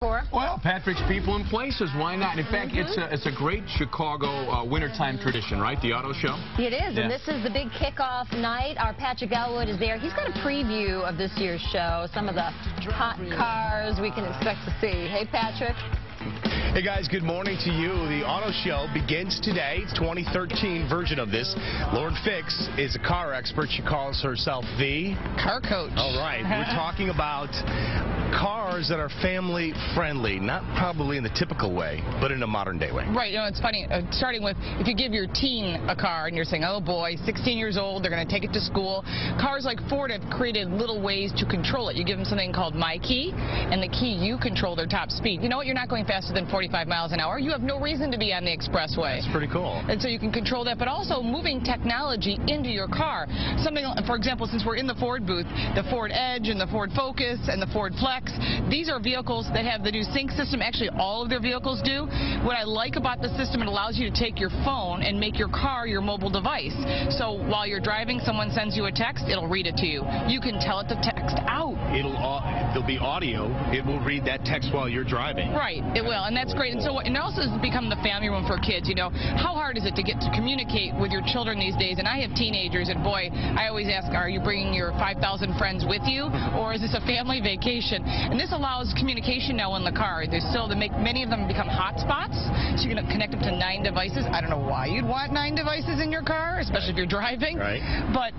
Well, Patrick's People and Places, why not? In fact, it's a great Chicago wintertime tradition, right? The auto show? It is, and this is the big kickoff night. Our Patrick Elwood is there. He's got a preview of this year's show, some of the hot cars we can expect to see. Hey, Patrick. Hey guys, good morning to you. The auto show begins today. It's 2013 version of this. Lauren Fix is a car expert. She calls herself the car coach. All right. We're talking about cars that are family friendly, not probably in the typical way, but in a modern day way. Right. You know, it's funny, starting with if you give your teen a car and you're saying, oh boy, 16 years old, they're going to take it to school. Cars like Ford have created little ways to control it. You give them something called My Key, and the key, you control their top speed. You know what? You're not going faster than 45 miles an hour. You have no reason to be on the expressway. That's pretty cool. And so you can control that, but also moving technology into your car. Something, for example, since we're in the Ford booth, the Ford Edge and the Ford Focus and the Ford Flex, these are vehicles that have the new sync system. Actually, all of their vehicles do. What I like about the system, it allows you to take your phone and make your car your mobile device. So while you're driving, someone sends you a text, it'll read it to you. You can tell it to text out. There'll be audio. It will read that text while you're driving. Right, it will, and that's great. And so it also has become the family room for kids. You know, how hard is it to get to communicate with your children these days? And I have teenagers, and boy, I always ask, are you bringing your 5,000 friends with you, or is this a family vacation? And this allows communication now in the car. There's still to make many of them become hotspots, so you're going to connect them to 9 devices. I don't know why you'd want 9 devices in your car, especially if you're driving. Right. But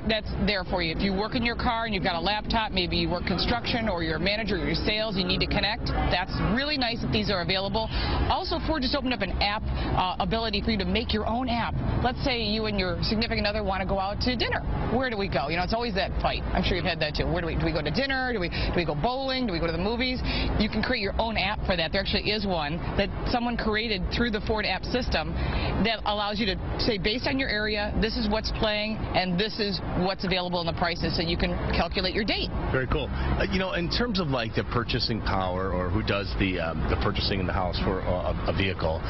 that's there for you. If you work in your car and you've got a laptop, maybe you work construction or you're a manager or you're sales, you need to connect. That's really nice that these are available. Also, Ford just opened up an app ability for you to make your own app. Let's say you and your significant other want to go out to dinner. Where do we go? You know, it's always that fight. I'm sure you've had that too. Where do we go to dinner? Do we go bowling? Do we go to the movies? You can create your own app for that. There actually is one that someone created through the Ford app system that allows you to say, based on your area, this is what's playing and this is what's available in the prices, so you can calculate your date. Very cool. You know, in terms of like the purchasing power, or who does the purchasing in the house for a vehicle,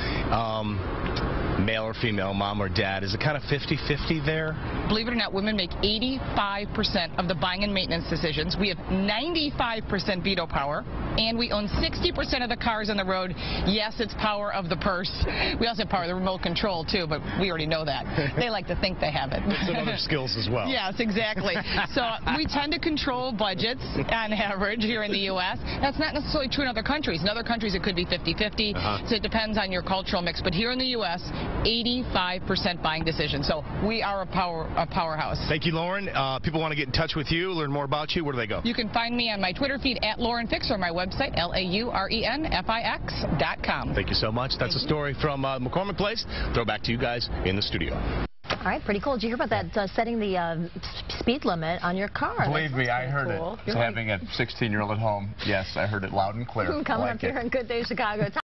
male or female, mom or dad, is it kind of 50-50 there? Believe it or not, women make 85% of the buying and maintenance decisions. We have 95% veto power, and we own 60% of the cars on the road. Yes, it's power of the purse. We also have power of the remote control, too, but we already know that. They like to think they have it. Some other skills as well. Yes, exactly. So we tend to control budgets on average here in the U.S. That's not necessarily true in other countries. In other countries, it could be 50-50, so it depends on your cultural mix. But here in the U.S., 85% buying decisions. So we are a powerhouse. Thank you, Lauren. People want to get in touch with you, learn more about you. Where do they go? You can find me on my Twitter feed at Lauren Fix, or my website, LaurenFix.com. Thank you so much. That's a story from McCormick Place. Throw back to you guys in the studio. All right, pretty cool. Did you hear about that setting the speed limit on your car? Believe me, I heard it. Having a 16-year-old at home, yes, I heard it loud and clear. Coming up here on Good Day Chicago.